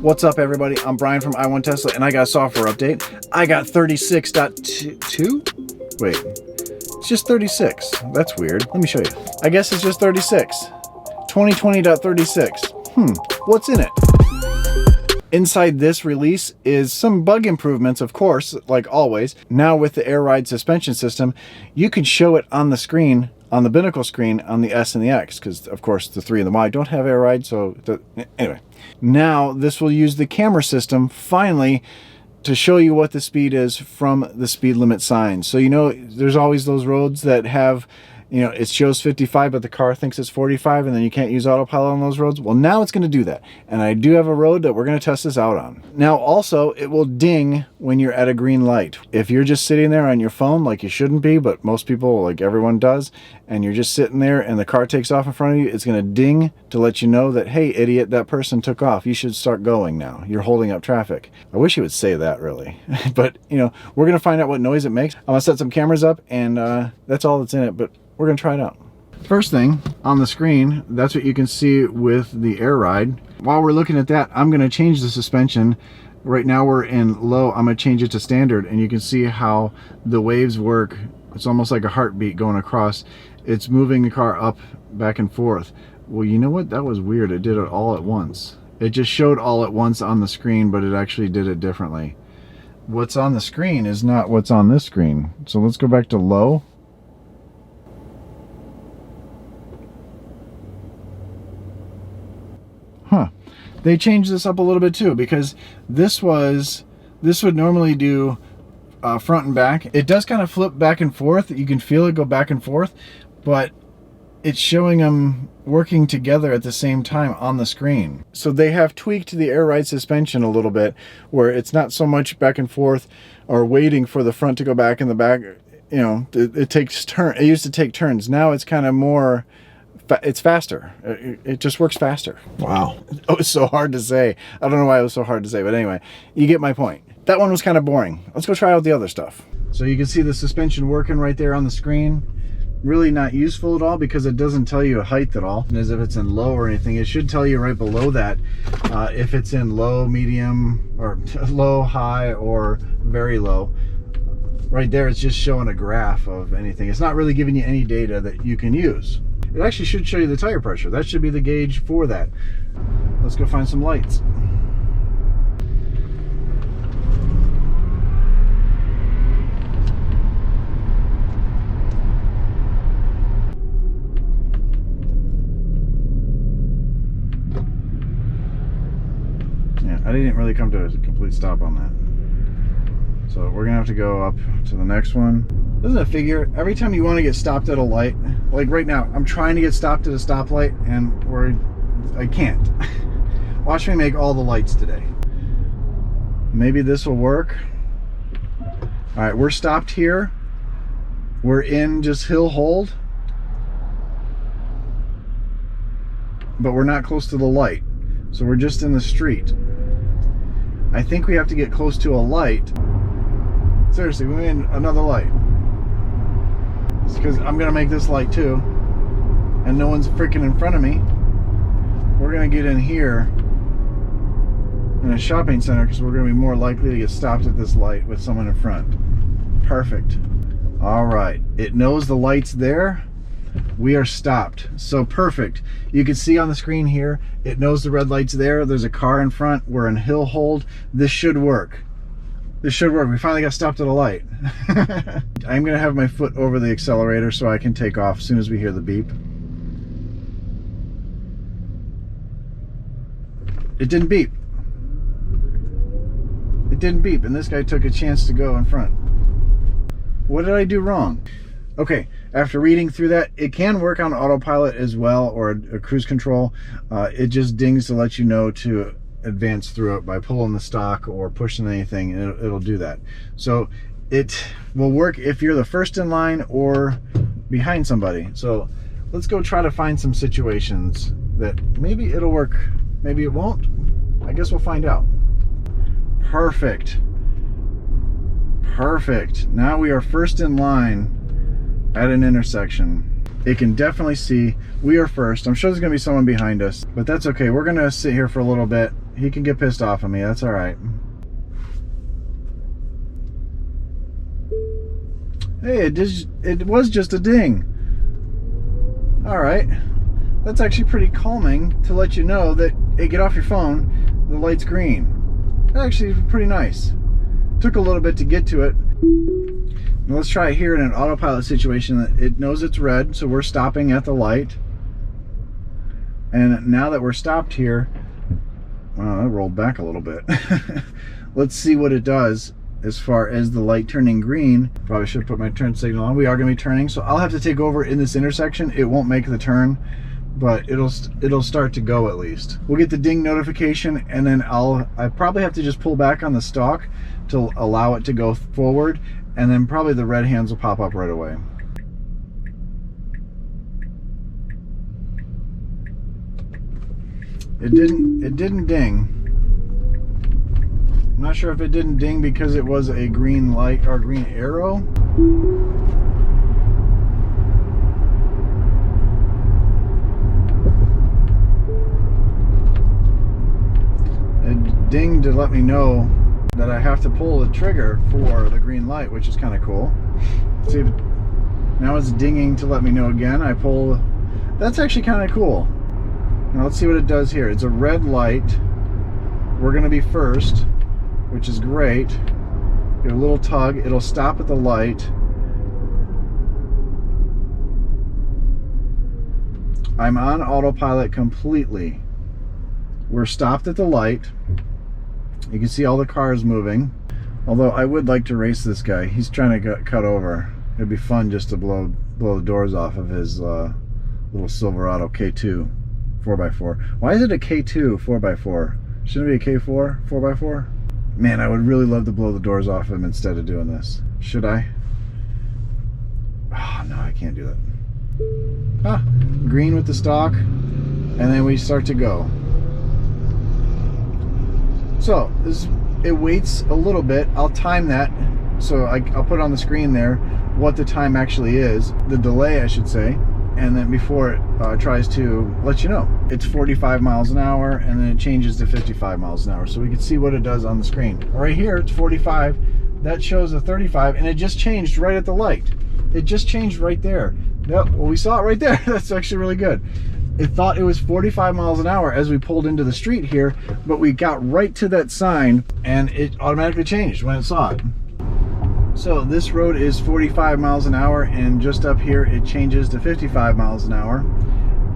What's up, everybody? I'm Brian from I Want Tesla, and I got a software update. I got 36.2. Wait, it's just 36. That's weird. Let me show you. I guess it's just 36. 2020.36. What's in it? Inside this release is some bug improvements, of course, like always. Now with the air ride suspension system, you can show it on the screen, on the binnacle screen, on the S and the X, because of course the 3 and the Y don't have air ride, so anyway. Now this will use the camera system, finally, to show you what the speed is from the speed limit sign. So you know, there's always those roads that have, you know, it shows 55, but the car thinks it's 45, and then you can't use autopilot on those roads. Well, now it's going to do that. And I do have a road that we're going to test this out on. Now, also, it will ding when you're at a green light. If you're just sitting there on your phone, like you shouldn't be, but most people, like everyone does, and you're just sitting there and the car takes off in front of you, it's going to ding to let you know that, hey, idiot, that person took off. You should start going now. You're holding up traffic. I wish it would say that, really. But, you know, we're going to find out what noise it makes. I'm going to set some cameras up, and that's all that's in it. But we're going to try it out. First thing on the screen, that's what you can see with the air ride. While we're looking at that, I'm going to change the suspension. Right now we're in low. I'm going to change it to standard, and you can see how the waves work. It's almost like a heartbeat going across. It's moving the car up, back and forth. Well, you know what? That was weird. It did it all at once. It just showed all at once on the screen, but it actually did it differently. What's on the screen is not what's on this screen. So let's go back to low. They changed this up a little bit too, because this would normally do front and back. It does kind of flip back and forth. You can feel it go back and forth, but it's showing them working together at the same time on the screen. So they have tweaked the air ride suspension a little bit, where it's not so much back and forth or waiting for the front to go back and the back. You know, it takes turn. It used to take turns. Now it's kind of more. It's faster. It just works faster. Wow. It was so hard to say. I don't know why it was so hard to say, but anyway, you get my point. That one was kind of boring. Let's go try out the other stuff. So you can see the suspension working right there on the screen. Really not useful at all, because it doesn't tell you a height at all. And as if it's in low or anything, it should tell you right below that if it's in low, medium, or low, high, or very low. Right there, it's just showing a graph of anything. It's not really giving you any data that you can use. It actually should show you the tire pressure. That should be the gauge for that. Let's go find some lights. Yeah, I didn't really come to a complete stop on that. So we're gonna have to go up to the next one. Doesn't it figure, every time you want to get stopped at a light, like right now, I'm trying to get stopped at a stoplight and I can't. Watch me make all the lights today. Maybe this will work. All right, we're stopped here. We're in just hill hold, but we're not close to the light. So we're just in the street. I think we have to get close to a light. Seriously, we need another light. It's because I'm gonna make this light too, and no one's freaking in front of me. We're gonna get in here in a shopping center, because we're gonna be more likely to get stopped at this light with someone in front. Perfect. All right, it knows the light's there. We are stopped. So perfect. You can see on the screen here, it knows the red light's there. There's a car in front. We're in hill hold. This should work. This should work. We finally got stopped at a light. I'm going to have my foot over the accelerator so I can take off as soon as we hear the beep. It didn't beep. It didn't beep, and this guy took a chance to go in front. What did I do wrong? Okay, after reading through that, it can work on autopilot as well, or a cruise control. It just dings to let you know to advance through it by pulling the stock or pushing anything. It'll do that. So it will work if you're the first in line or behind somebody. So let's go try to find some situations that maybe it'll work, maybe it won't. I guess we'll find out. Perfect. Perfect. Now we are first in line at an intersection. It can definitely see we are first. I'm sure there's gonna be someone behind us, but that's okay. We're gonna sit here for a little bit He can get pissed off at me. That's all right. Hey, it was just a ding. All right. That's actually pretty calming to let you know that, hey, get off your phone. The light's green. That actually is pretty nice. Took a little bit to get to it. Now let's try it here in an autopilot situation. It knows it's red, so we're stopping at the light. And now that we're stopped here, wow, that rolled back a little bit. Let's see what it does as far as the light turning green. Probably should put my turn signal on. We are going to be turning, so I'll have to take over in this intersection. It won't make the turn, but it'll start to go at least. We'll get the ding notification, and then I probably have to just pull back on the stalk to allow it to go forward, and then probably the red hands will pop up right away. It didn't ding. I'm not sure if it didn't ding because it was a green light or green arrow. It dinged to let me know that I have to pull the trigger for the green light, which is kind of cool. See, now it's dinging to let me know again. I pull. That's actually kind of cool. Now let's see what it does here. It's a red light. We're going to be first, which is great. Get a little tug. It'll stop at the light. I'm on autopilot completely. We're stopped at the light. You can see all the cars moving. Although I would like to race this guy. He's trying to cut over. It'd be fun just to blow the doors off of his little Silverado K2 4x4. Why is it a K2 4x4? Shouldn't it be a K4 4x4? Man, I would really love to blow the doors off him instead of doing this. Should I? Oh, no, I can't do that. Ah, green with the stalk, and then we start to go. So it waits a little bit. I'll time that, so I'll put on the screen there what the time actually is, the delay I should say, and then before it tries to let you know. It's 45 miles an hour, and then it changes to 55 miles an hour, so we can see what it does on the screen. Right here it's 45, that shows a 35, and it just changed right at the light. It just changed right there. Well, we saw it right there. That's actually really good. It thought it was 45 miles an hour as we pulled into the street here, but we got right to that sign and it automatically changed when it saw it. So this road is 45 miles an hour, and just up here it changes to 55 miles an hour.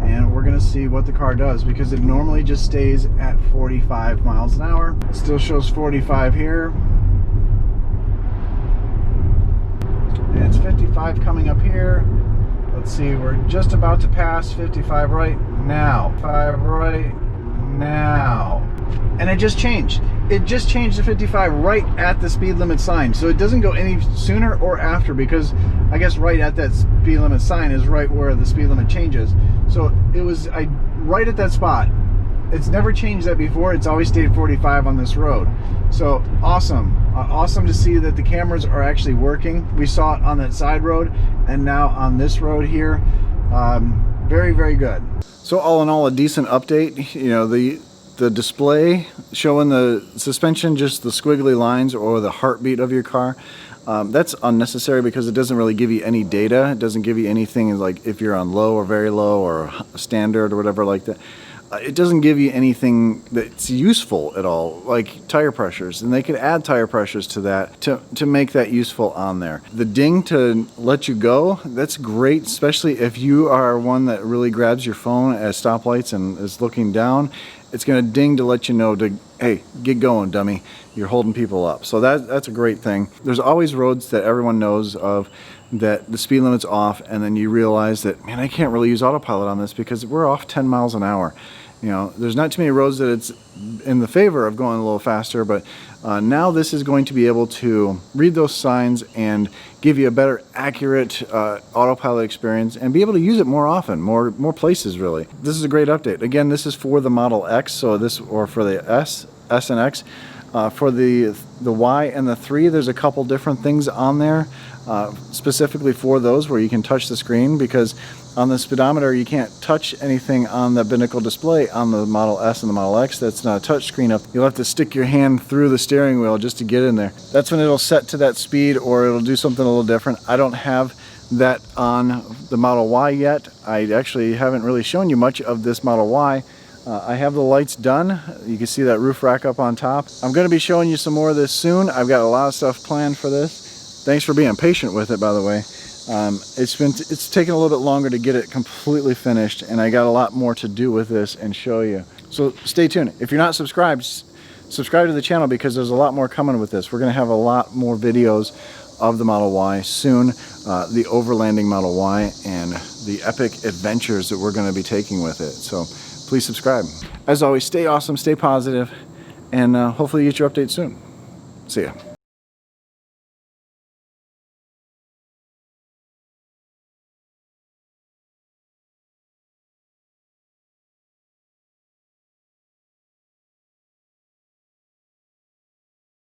And we're gonna see what the car does, because it normally just stays at 45 miles an hour. It still shows 45 here. And it's 55 coming up here. Let's see, we're just about to pass 55 right now. 5 right now. And it just changed. It just changed to 55 right at the speed limit sign. So it doesn't go any sooner or after, because I guess right at that speed limit sign is right where the speed limit changes. So it was right at that spot. It's never changed that before. It's always stayed 45 on this road. So awesome. Awesome to see that the cameras are actually working. We saw it on that side road, and now on this road here. Very, very good. So all in all, a decent update. You know, the display showing the suspension, just the squiggly lines or the heartbeat of your car. That's unnecessary because it doesn't really give you any data. It doesn't give you anything like if you're on low or very low or standard or whatever like that. It doesn't give you anything that's useful at all, like tire pressures, and they could add tire pressures to that to make that useful on there. The ding to let you go, that's great, especially if you are one that really grabs your phone at stoplights and is looking down. It's going to ding to let you know to, hey, get going, dummy. You're holding people up. So that's a great thing. There's always roads that everyone knows of that the speed limit's off, and then you realize that, man, I can't really use autopilot on this because we're off 10 miles an hour. You know, there's not too many roads that it's in the favor of going a little faster, but now this is going to be able to read those signs and give you a better, accurate autopilot experience and be able to use it more often, more places really. This is a great update. Again, this is for the Model X, so this, or for the S and X. For the Y and the 3, there's a couple different things on there specifically for those where you can touch the screen, because on the speedometer you can't touch anything on the binnacle display on the Model S and the Model X. That's not a touch screen up. You'll have to stick your hand through the steering wheel just to get in there. That's when it'll set to that speed, or it'll do something a little different. I don't have that on the Model Y yet. I actually haven't really shown you much of this Model Y. I have the lights done. You can see that roof rack up on top. I'm going to be showing you some more of this soon. I've got a lot of stuff planned for this. Thanks for being patient with it, by the way. It's taken a little bit longer to get it completely finished, and I got a lot more to do with this and show you. So stay tuned. If you're not subscribed, subscribe to the channel, because there's a lot more coming with this. We're going to have a lot more videos of the Model Y soon, the overlanding Model Y, and the epic adventures that we're going to be taking with it. So please subscribe. As always, stay awesome, stay positive, and hopefully you get your update soon. See ya.